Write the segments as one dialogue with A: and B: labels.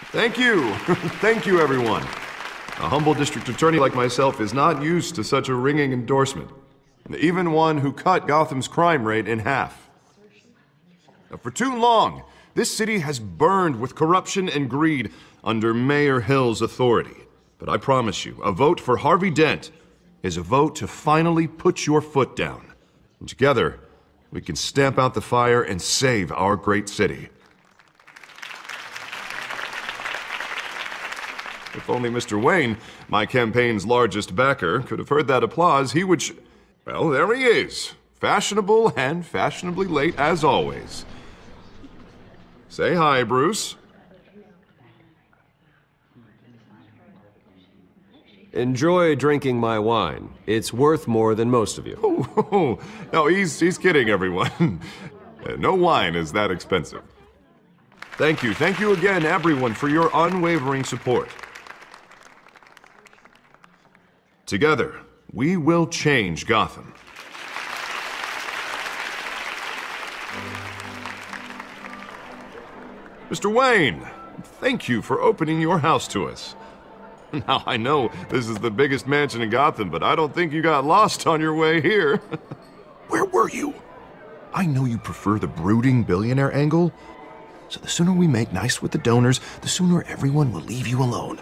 A: Thank you. Thank you, everyone. A humble district attorney like myself is not used to such a ringing endorsement. Even one who cut Gotham's crime rate in half. For too long, this city has burned with corruption and greed under Mayor Hill's authority. But I promise you, a vote for Harvey Dent is a vote to finally put your foot down. And together, we can stamp out the fire and save our great city. If only Mr. Wayne, my campaign's largest backer, could have heard that applause, he would well, there he is. Fashionable and fashionably late as always. Say hi, Bruce.
B: Enjoy drinking my wine. It's worth more than most of you.
A: Oh, no, he's kidding, everyone. No wine is that expensive. Thank you again, everyone, for your unwavering support. Together, we will change Gotham. Mr. Wayne, thank you for opening your house to us. Now, I know this is the biggest mansion in Gotham, but I don't think you got lost on your way here. Where were you? I know you prefer the brooding billionaire angle, so the sooner we make nice with the donors, the sooner everyone will leave you alone.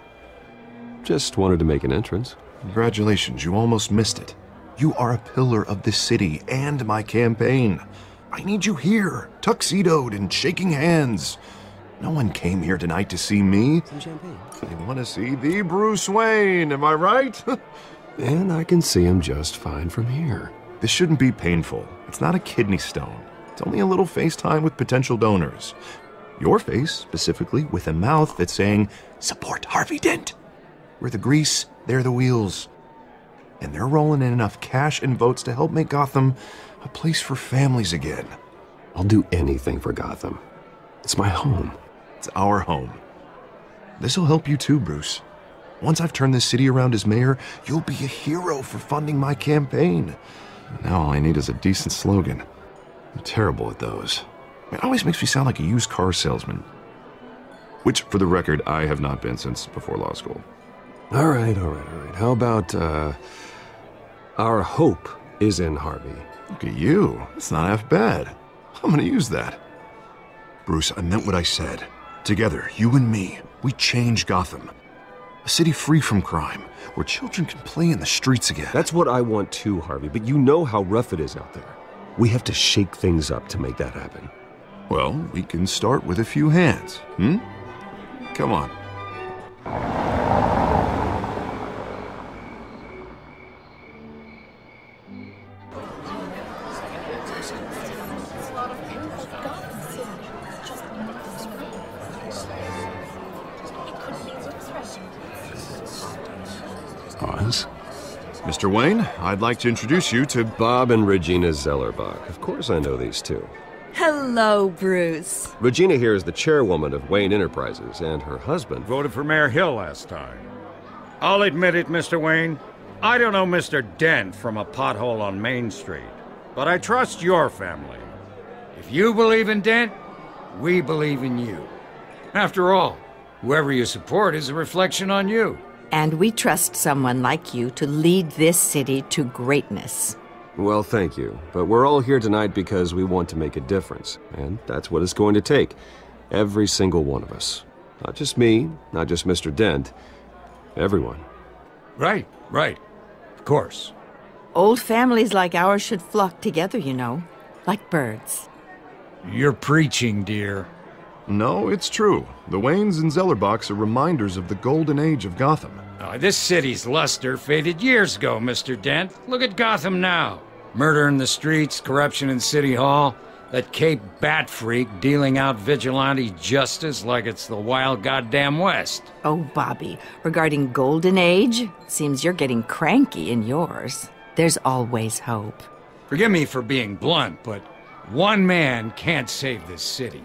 B: Just wanted to make an entrance.
A: Congratulations, you almost missed it. You are a pillar of this city and my campaign. I need you here, tuxedoed and shaking hands. No one came here tonight to see me.
B: Some champagne.
A: They want to see the Bruce Wayne, am I right?
B: And I can see him just fine from here.
A: This shouldn't be painful. It's not a kidney stone. It's only a little FaceTime with potential donors. Your face, specifically, with a mouth that's saying, support Harvey Dent. We're the grease, they're the wheels. And they're rolling in enough cash and votes to help make Gotham a place for families again.
B: I'll do anything for Gotham. It's my home.
A: It's our home. This'll help you too, Bruce. Once I've turned this city around as mayor, you'll be a hero for funding my campaign. Now all I need is a decent slogan. I'm terrible at those. It always makes me sound like a used car salesman. Which, for the record, I have not been since before law school.
B: All right. How about, our hope is in Harvey?
A: Look at you. It's not half bad. I'm gonna use that. Bruce, I meant what I said. Together, you and me, we change Gotham. A city free from crime, where children can play in the streets again.
B: That's what I want too, Harvey, but you know how rough it is out there. We have to shake things up to make that happen.
A: Well, we can start with a few hands, Come on.
B: Oz?
A: Mr. Wayne, I'd like to introduce you to
B: Bob and Regina Zellerbach. Of course I know these two.
C: Hello, Bruce.
B: Regina here is the chairwoman of Wayne Enterprises, and her husband
D: Voted for Mayor Hill last time. I'll admit it, Mr. Wayne. I don't know Mr. Dent from a pothole on Main Street, but I trust your family. If you believe in Dent, we believe in you. After all, whoever you support is a reflection on you.
C: And we trust someone like you to lead this city to greatness.
B: Well, thank you. But we're all here tonight because we want to make a difference. And that's what it's going to take. Every single one of us. Not just me, not just Mr. Dent. Everyone.
D: Right. Of course.
C: Old families like ours should flock together, you know, like birds.
D: You're preaching, dear.
A: No, it's true. The Waynes and Zellerbachs are reminders of the golden age of Gotham.
D: This city's luster faded years ago, Mr. Dent. Look at Gotham now. Murder in the streets, corruption in City Hall, that Cape Bat freak dealing out vigilante justice like it's the wild goddamn West.
C: Oh, Bobby, regarding Golden Age, seems you're getting cranky in yours. There's always hope.
D: Forgive me for being blunt, but one man can't save this city.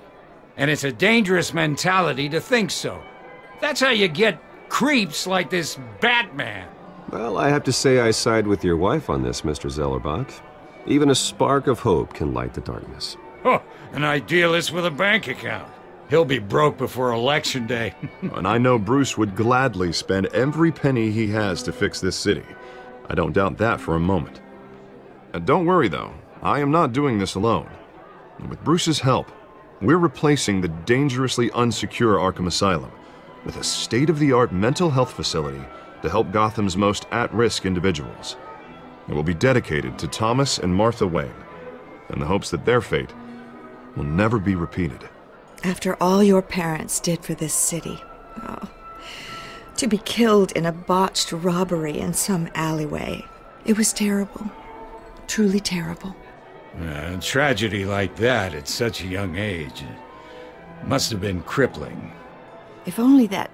D: And it's a dangerous mentality to think so. That's how you get creeps like this Batman.
B: Well, I have to say I side with your wife on this, Mr. Zellerbach. Even a spark of hope can light the darkness.
D: Oh, an idealist with a bank account. He'll be broke before Election Day.
A: And I know Bruce would gladly spend every penny he has to fix this city. I don't doubt that for a moment. Don't worry, though. I am not doing this alone. With Bruce's help, we're replacing the dangerously unsecure Arkham Asylum with a state-of-the-art mental health facility to help Gotham's most at-risk individuals. It will be dedicated to Thomas and Martha Wayne, in the hopes that their fate will never be repeated.
E: After all your parents did for this city, to be killed in a botched robbery in some alleyway, it was terrible. Truly terrible.
D: A tragedy like that at such a young age must have been crippling.
C: If only that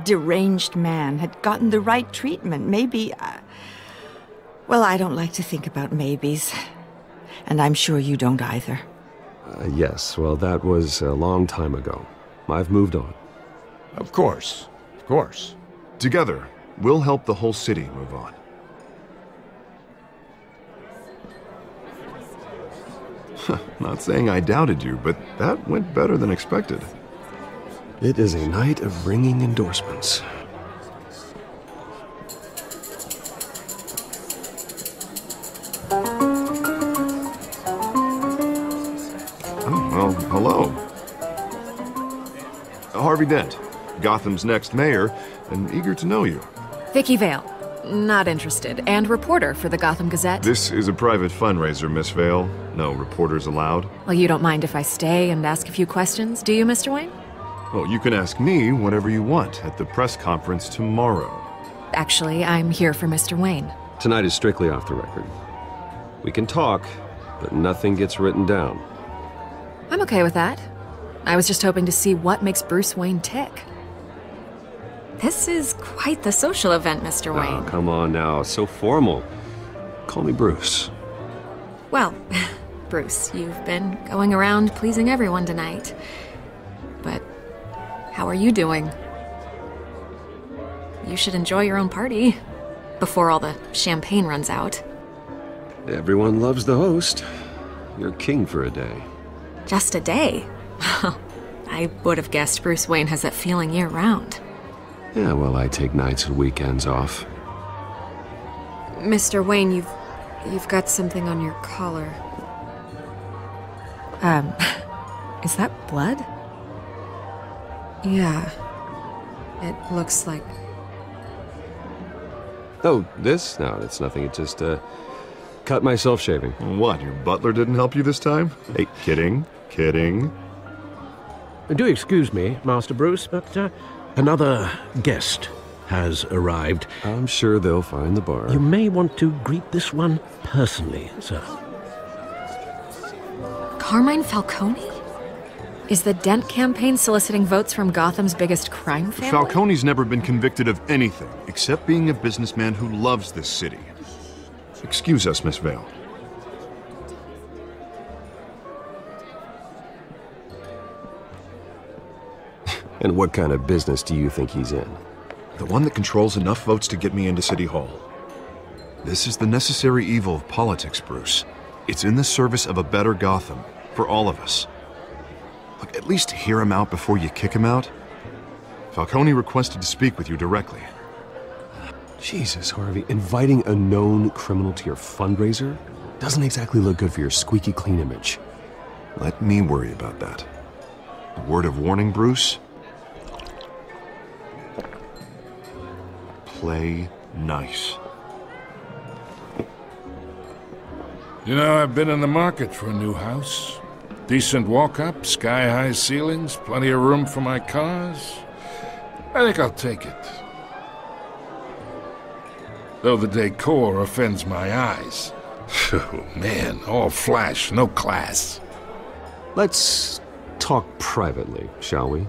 C: deranged man had gotten the right treatment, maybe... Well, I don't like to think about maybes. And I'm sure you don't either.
B: Yes, well, that was a long time ago. I've moved on.
D: Of course. Of course.
A: Together, we'll help the whole city move on. Not saying I doubted you, but that went better than expected.
B: It is a night of ringing endorsements.
A: Well, hello. Harvey Dent, Gotham's next mayor, and eager to know you.
F: Vicky Vale. Not interested. And reporter for the Gotham Gazette.
A: This is a private fundraiser, Miss Vale. No reporters allowed.
F: Well, you don't mind if I stay and ask a few questions, do you, Mr. Wayne?
A: Well, you can ask me whatever you want at the press conference tomorrow.
F: Actually, I'm here for Mr. Wayne.
B: Tonight is strictly off the record. We can talk, but nothing gets written down.
F: I'm okay with that. I was just hoping to see what makes Bruce Wayne tick. This is quite the social event, Mr. Wayne.
B: Oh, come on now. So formal. Call me Bruce.
F: Well, Bruce, you've been going around pleasing everyone tonight. But how are you doing? You should enjoy your own party before all the champagne runs out.
B: Everyone loves the host. You're king for a day.
F: Just a day? I would have guessed Bruce Wayne has that feeling year-round.
B: Yeah, well, I take nights and weekends off.
F: Mr. Wayne, you've got something on your collar. Is that blood? Yeah. It looks like...
B: Oh, this? No, it's nothing. It just, cut myself shaving.
A: What, your butler didn't help you this time? Hey, kidding, kidding.
G: Do excuse me, Master Bruce, but another guest has arrived.
B: I'm sure they'll find the bar.
G: You may want to greet this one personally, sir.
F: Carmine Falcone? Is the Dent campaign soliciting votes from Gotham's biggest crime family?
A: Falcone's never been convicted of anything except being a businessman who loves this city. Excuse us, Miss Vale.
B: And what kind of business do you think he's in?
A: The one that controls enough votes to get me into City Hall. This is the necessary evil of politics, Bruce. It's in the service of a better Gotham, for all of us. Look, at least hear him out before you kick him out. Falcone requested to speak with you directly.
B: Jesus, Harvey, inviting a known criminal to your fundraiser doesn't exactly look good for your squeaky clean image.
A: Let me worry about that. A word of warning, Bruce? Play nice.
H: You know, I've been in the market for a new house. Decent walk-up, sky-high ceilings, plenty of room for my cars. I think I'll take it. Though the decor offends my eyes. Oh, man, all flash, no class.
B: Let's talk privately, shall we?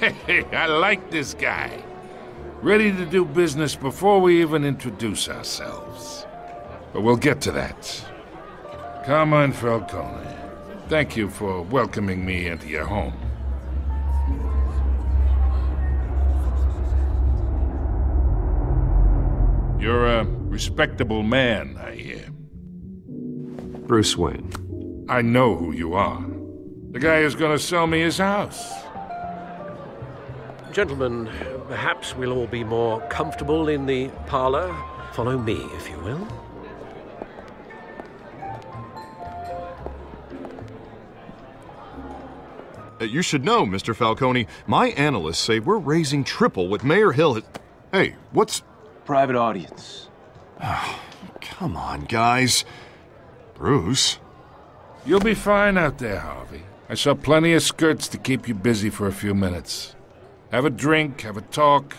H: Hey, I like this guy. Ready to do business before we even introduce ourselves. But we'll get to that. Carmine Falcone, thank you for welcoming me into your home. You're a respectable man, I hear.
B: Bruce Wayne.
H: I know who you are. The guy who's gonna sell me his house.
G: Gentlemen, perhaps we'll all be more comfortable in the parlor. Follow me, if you will.
A: You should know, Mr. Falcone, my analysts say we're raising triple what Mayor Hill has... Hey, what's...
I: Private audience.
A: Come on, guys. Bruce?
H: You'll be fine out there, Harvey. I saw plenty of skirts to keep you busy for a few minutes. Have a drink, have a talk.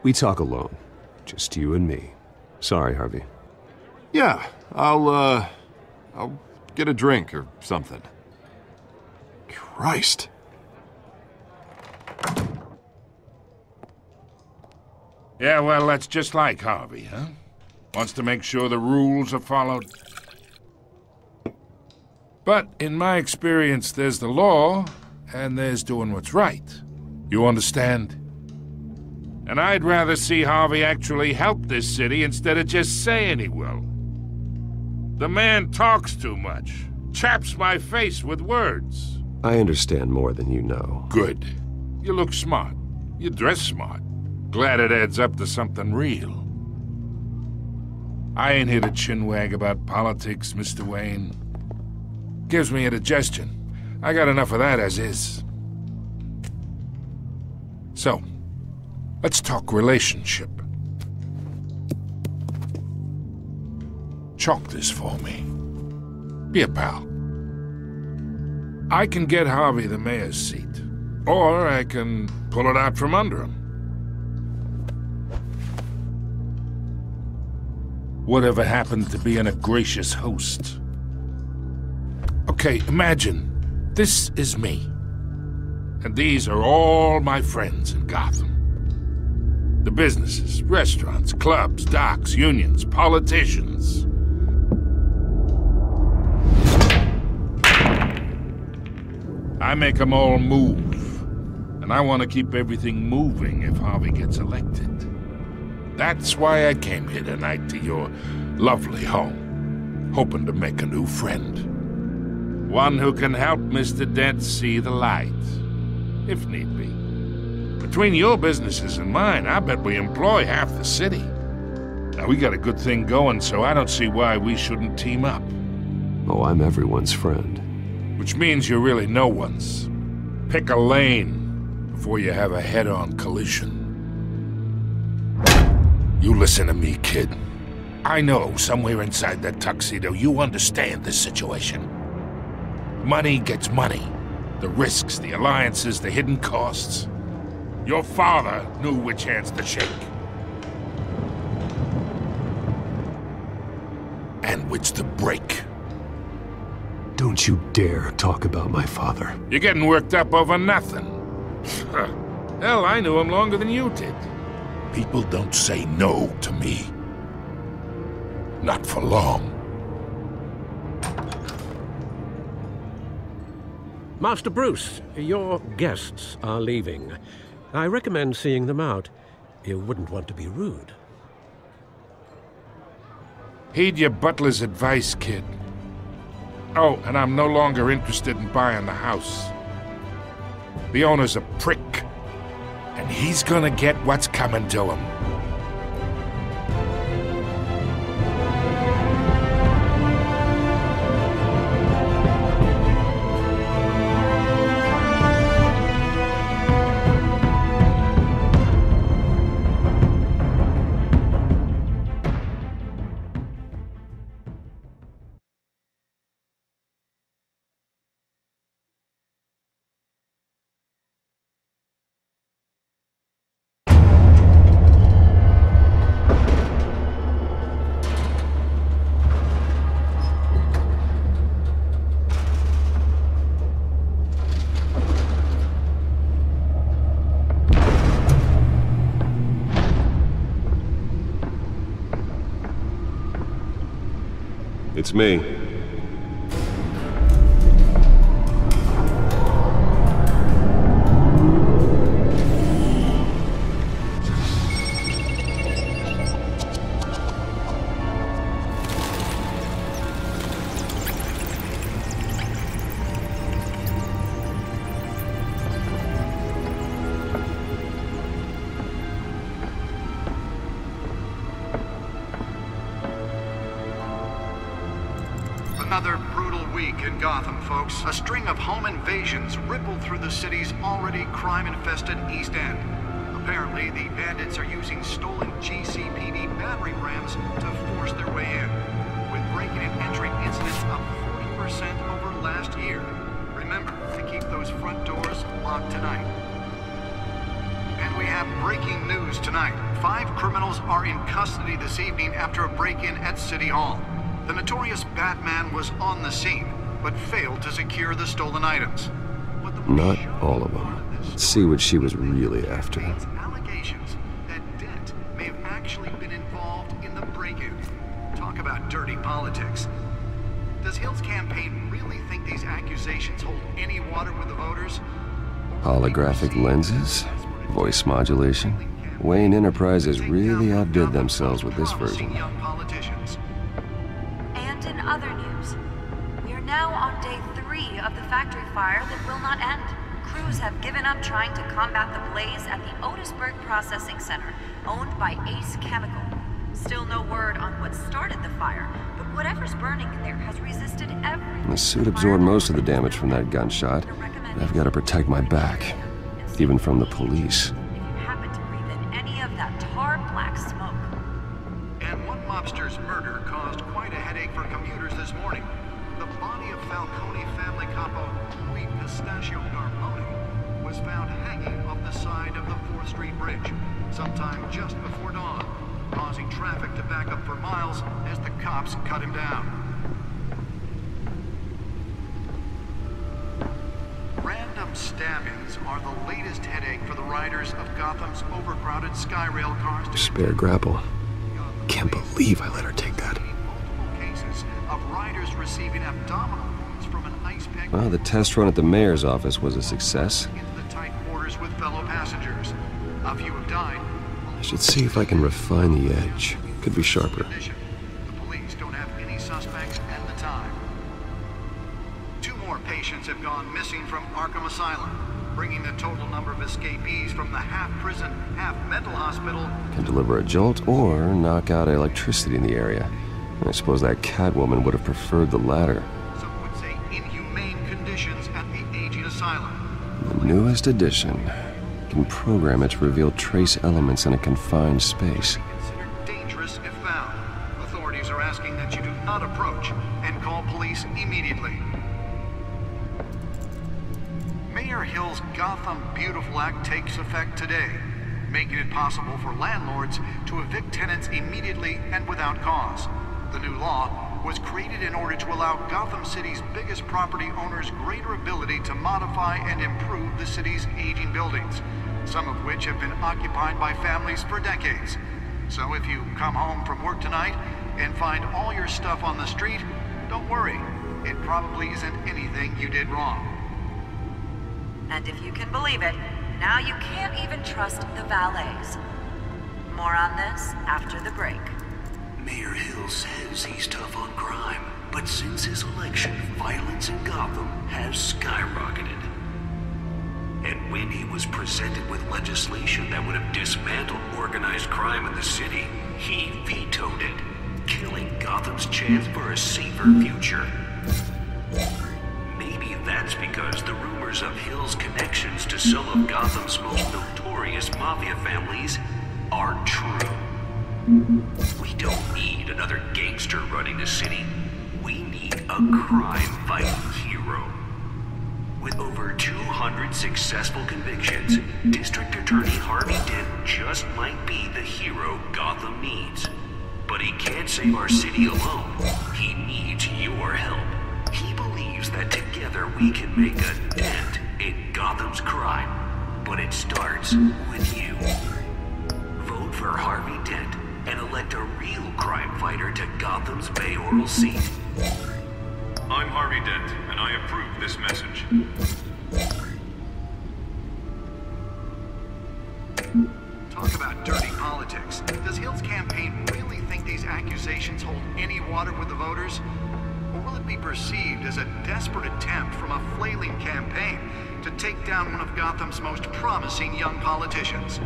B: We talk alone. Just you and me. Sorry, Harvey.
A: Yeah, I'll get a drink or something. Christ.
H: Yeah, well, that's just like Harvey, huh? Wants to make sure the rules are followed. But in my experience, there's the law, and there's doing what's right. You understand? And I'd rather see Harvey actually help this city instead of just saying he will. The man talks too much. Chaps my face with words.
B: I understand more than you know.
H: Good. You look smart. You dress smart. Glad it adds up to something real. I ain't here to chinwag about politics, Mr. Wayne. Gives me indigestion. I got enough of that as is. So, let's talk relationship. Chalk this for me. Be a pal. I can get Harvey the mayor's seat, or I can pull it out from under him. Whatever happened to being a gracious host? Okay, imagine, this is me. And these are all my friends in Gotham. The businesses, restaurants, clubs, docks, unions, politicians. I make them all move. And I want to keep everything moving if Harvey gets elected. That's why I came here tonight to your lovely home, hoping to make a new friend. One who can help Mr. Dent see the light, if need be. Between your businesses and mine, I bet we employ half the city. Now, we got a good thing going, so I don't see why we shouldn't team up.
B: Oh, I'm everyone's friend.
H: Which means you're really no one's. Pick a lane before you have a head-on collision. You listen to me, kid. I know somewhere inside that tuxedo you understand this situation. Money gets money. The risks, the alliances, the hidden costs. Your father knew which hands to shake. And which to break.
B: Don't you dare talk about my father.
H: You're getting worked up over nothing. Hell, I knew him longer than you did. People don't say no to me. Not for long.
G: Master Bruce, your guests are leaving. I recommend seeing them out. You wouldn't want to be rude.
H: Heed your butler's advice, kid. Oh, and I'm no longer interested in buying the house. The owner's a prick, and he's gonna get what's coming to him.
B: It's me.
J: week in Gotham, folks. A string of home invasions rippled through the city's already crime-infested East End. Apparently, the bandits are using stolen GCPD battering rams to force their way in, with breaking and entering incidents up 40% over last year. Remember to keep those front doors locked tonight. And we have breaking news tonight. 5 criminals are in custody this evening after a break-in at City Hall. The notorious Batman was on the scene, but failed to secure the stolen items.
B: Not all of them. Let's see what she was really after.
J: Allegations that Dent may have actually been involved in the break-in. Talk about dirty politics. Does Hill's campaign really think these accusations hold any water with the voters?
B: Holographic lenses? Voice modulation? Wayne Enterprises really outdid themselves with this version.
K: And in other news, we are now on day 3 of the factory fire that will not end. Crews have given up trying to combat the blaze at the Otisburg Processing Center, owned by Ace Chemical. Still no word on what started the fire, but whatever's burning in there has resisted every...
B: The suit absorbed most of the damage from that gunshot. I've got to protect my back, even from the police.
K: If you happen to breathe in any of that tar black smoke.
J: And one mobster's murder caused quite a headache for commuters this morning. The body of Falcone family capo Louis Pistachio Garmoni was found hanging off the side of the 4th Street Bridge, sometime just before dawn, causing traffic to back up for miles as the cops cut him down. Random stabbings are the latest headache for the riders of Gotham's overcrowded Skyrail cars.
B: Spare grapple. Can't believe I let her take that.
J: Multiple cases of riders receiving abdominal wounds from an ice pick.
B: Well, the test run at the mayor's office was a success.
J: Into the tight quarters with fellow passengers. A few have died.
B: I should see if I can refine the edge. Could be sharper.
J: The police don't have any suspects at the time. 2 more patients have gone missing from Arkham Asylum, bringing the total number of escapees from the half-prison, half-mental hospital.
B: Can deliver a jolt or knock out electricity in the area. I suppose that Catwoman would have preferred the latter.
J: Some would say inhumane conditions at the aging asylum.
B: The newest addition can program it to reveal trace elements in a confined space.
J: Considered dangerous if found. Authorities are asking that you do not approach and call police immediately. Mayor Hill's Gotham Beautiful Act takes effect today, making it possible for landlords to evict tenants immediately and without cause. The new law was created in order to allow Gotham City's biggest property owners greater ability to modify and improve the city's aging buildings, some of which have been occupied by families for decades. So if you come home from work tonight and find all your stuff on the street, don't worry. It probably isn't anything you did wrong.
K: And if you can believe it, now you can't even trust the valets. More on this after the break.
L: Mayor Hill says he's tough on crime, but since his election, violence in Gotham has skyrocketed. And when he was presented with legislation that would have dismantled organized crime in the city, he vetoed it, killing Gotham's chance for a safer future. Maybe that's because the rumors of Hill's connections to some of Gotham's most notorious mafia families are true. We don't need another gangster running the city. We need a crime-fighting hero. With over 200 successful convictions, District Attorney Harvey Dent just might be the hero Gotham needs. But he can't save our city alone. He needs your help. He believes that together we can make a dent in Gotham's crime. But it starts with you. Vote for Harvey Dent and elect a real crime fighter to Gotham's mayoral seat.
M: I'm Harvey Dent, and I approve this message.
J: Talk about dirty politics. Does Hill's campaign really think these accusations hold any water with the voters? Or will it be perceived as a desperate attempt from a flailing campaign to take down one of Gotham's most promising young politicians?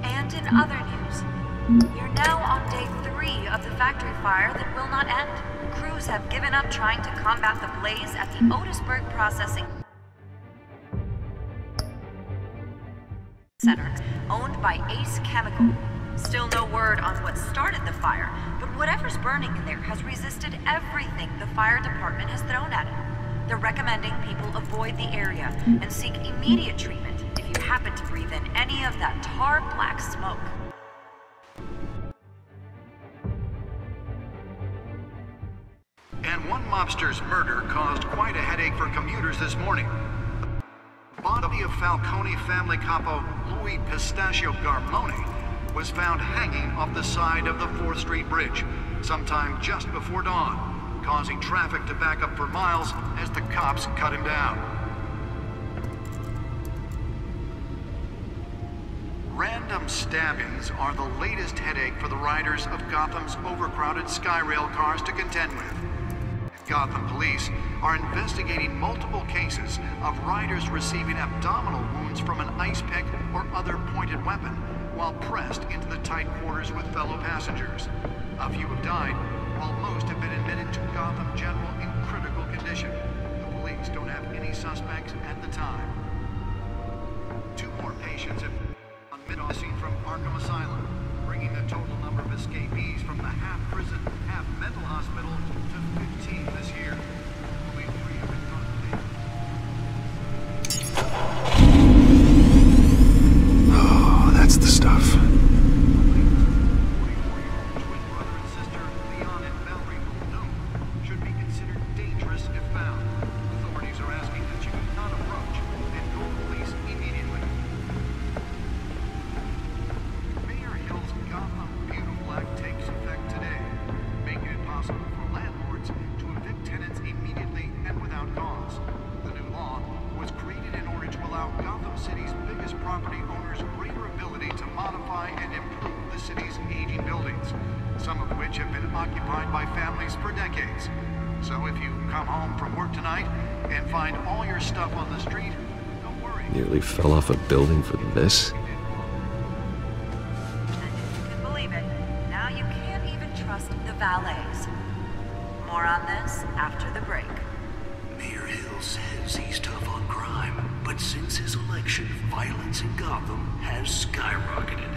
K: And in other news, You're now on day 3 of the factory fire that will not end. Crews have given up trying to combat the blaze at the Otisburg Processing Center, owned by Ace Chemical. Still no word on what started the fire, but whatever's burning in there has resisted everything the fire department has thrown at it. They're recommending people avoid the area and seek immediate treatment if you happen to breathe in any of that tar black smoke.
J: And one mobster's murder caused quite a headache for commuters this morning. The body of Falcone family capo Louis Pistachio Garmone was found hanging off the side of the 4th Street Bridge sometime just before dawn, causing traffic to back up for miles as the cops cut him down. Random stabbings are the latest headache for the riders of Gotham's overcrowded Skyrail cars to contend with. Gotham police are investigating multiple cases of riders receiving abdominal wounds from an ice pick or other pointed weapon while pressed into the tight quarters with fellow passengers. A few have died, while most have been admitted to Gotham General in critical condition. The police don't have any suspects at the time. 2 more patients have been missing from Arkham Asylum, bringing the total number of escapees from the half-prison, half-mental hospital to 15 this year. Only 3 have been thought dead.
B: Oh, that's the stuff.
J: 44-year-old twin brother and sister, Leon and Valerie Muldoon, should be considered dangerous if found. Authorities are asking that you do not approach and call the police immediately. Mayor Hill's Gotham Beautiful Act takes effect today, making it possible for landlords to evict tenants immediately and without cause. The new law was created in order to allow Gotham City's biggest property owners greater ability to modify and improve the city's aging buildings, some of which have been occupied by families for decades. So if you come home from work tonight and find all your stuff on the street, don't worry.
B: Nearly fell off a building for this.
K: And if you can believe it, now you can't even trust the valets. More on this after the break.
L: Mayor Hill says he's tough on crime, but since his election, violence in Gotham has skyrocketed.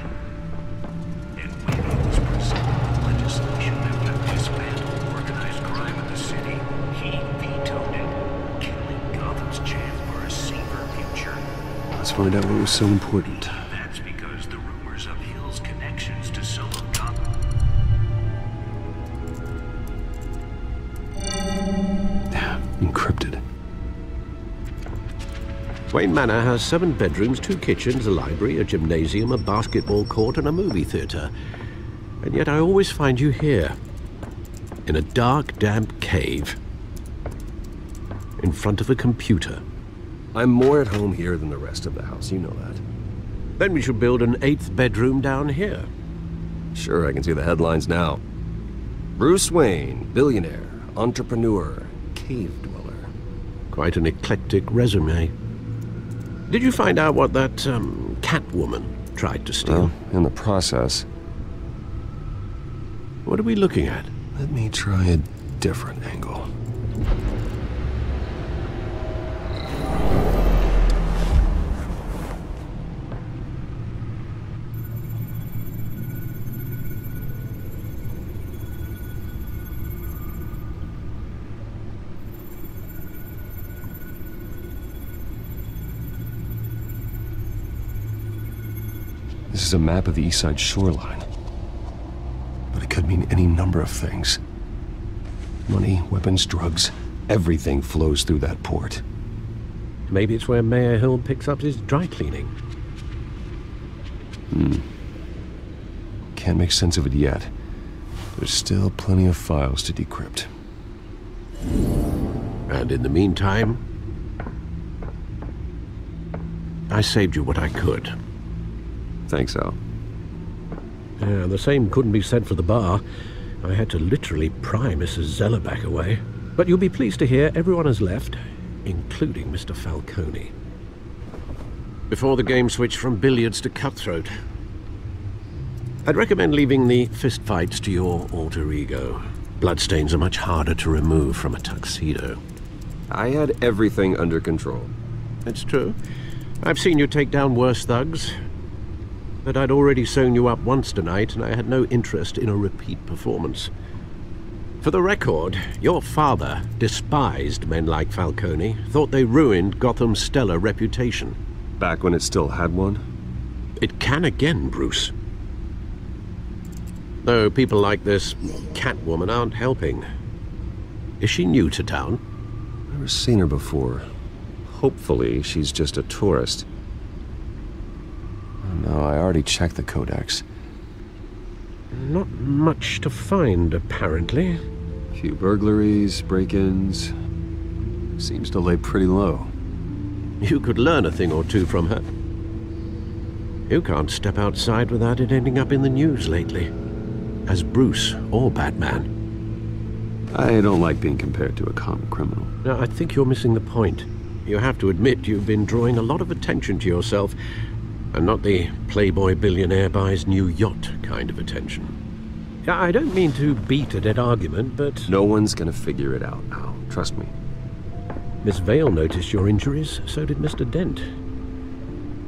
L: And when he was presented with legislation that would dismantle organized crime in the city, he vetoed it, killing Gotham's chance for a safer future.
B: Let's find out what was so important.
L: That's because the rumors of Hill's connections to solo Gotham.
B: Encrypted.
G: Wayne Manor has 7 bedrooms, 2 kitchens, a library, a gymnasium, a basketball court, and a movie theater. And yet I always find you here, in a dark, damp cave, in front of a computer.
B: I'm more at home here than the rest of the house, you know that.
G: Then we should build an 8th bedroom down here.
B: Sure, I can see the headlines now. Bruce Wayne, billionaire, entrepreneur, cave dweller.
G: Quite an eclectic resume. Did you find out what that, Catwoman tried to steal?
B: Well, in the process.
G: What are we looking at?
B: Let me try a different angle. This is a map of the East Side shoreline. But it could mean any number of things. Money, weapons, drugs, everything flows through that port.
G: Maybe it's where Mayor Hill picks up his dry cleaning.
B: Can't make sense of it yet. There's still plenty of files to decrypt.
G: And in the meantime, I saved you what I could.
B: Thanks, Al.
G: Yeah, the same couldn't be said for the bar. I had to literally pry Mrs. Zellerback away. But you'll be pleased to hear everyone has left, including Mr. Falcone. Before the game switched from billiards to cutthroat. I'd recommend leaving the fistfights to your alter ego. Bloodstains are much harder to remove from a tuxedo.
B: I had everything under control.
G: It's true. I've seen you take down worse thugs. But I'd already sewn you up once tonight, and I had no interest in a repeat performance. For the record, your father despised men like Falcone, thought they ruined Gotham's stellar reputation.
B: Back when it still had one?
G: It can again, Bruce. Though people like this Catwoman aren't helping. Is she new to town?
B: Never seen her before. Hopefully, she's just a tourist. No, I already checked the codex.
G: Not much to find, apparently.
B: Few burglaries, break-ins. Seems to lay pretty low.
G: You could learn a thing or two from her. You can't step outside without it ending up in the news lately. As Bruce or Batman.
B: I don't like being compared to a common criminal.
G: No, I think you're missing the point. You have to admit you've been drawing a lot of attention to yourself, and not the playboy billionaire buys new yacht kind of attention. I don't mean to beat a dead argument, but...
B: No one's gonna figure it out now. Trust me.
G: Miss Vale noticed your injuries, so did Mr. Dent.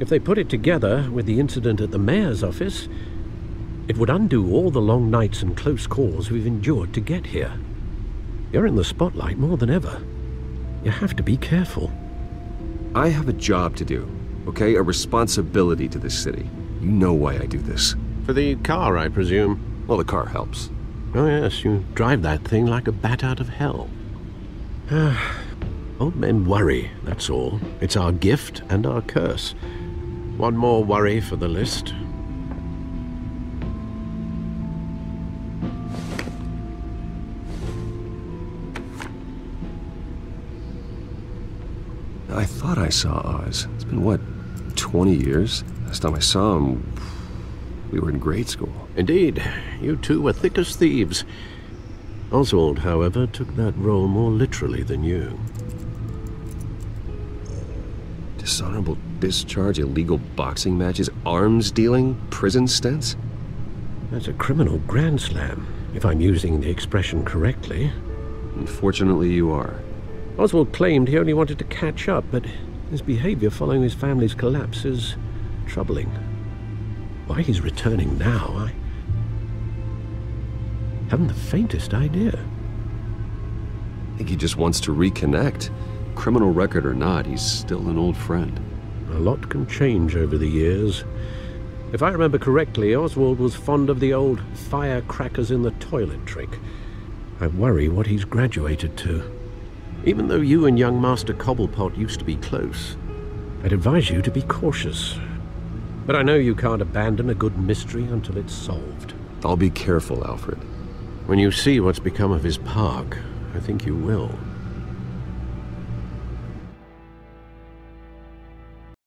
G: If they put it together with the incident at the mayor's office, it would undo all the long nights and close calls we've endured to get here. You're in the spotlight more than ever. You have to be careful.
B: I have a job to do, okay? A responsibility to this city. You know why I do this.
G: For the car, I presume.
B: Well, the car helps.
G: Oh yes, you drive that thing like a bat out of hell. Old men worry, that's all. It's our gift and our curse. One more worry for the list.
B: I thought I saw Oz. It's been, what, 20 years? Last time I saw him, we were in grade school.
G: Indeed. You two were thick as thieves. Oswald, however, took that role more literally than you.
B: Dishonorable discharge, illegal boxing matches, arms dealing, prison stints?
G: That's a criminal grand slam, if I'm using the expression correctly.
B: Unfortunately, you are.
G: Oswald claimed he only wanted to catch up, but his behavior following his family's collapse is troubling. Why he's returning now, I haven't the faintest idea.
B: I think he just wants to reconnect. Criminal record or not, he's still an old friend.
G: A lot can change over the years. If I remember correctly, Oswald was fond of the old firecrackers in the toilet trick. I worry what he's graduated to. Even though you and young Master Cobblepot used to be close, I'd advise you to be cautious. But I know you can't abandon a good mystery until it's solved.
B: I'll be careful, Alfred.
G: When you see what's become of his park, I think you will.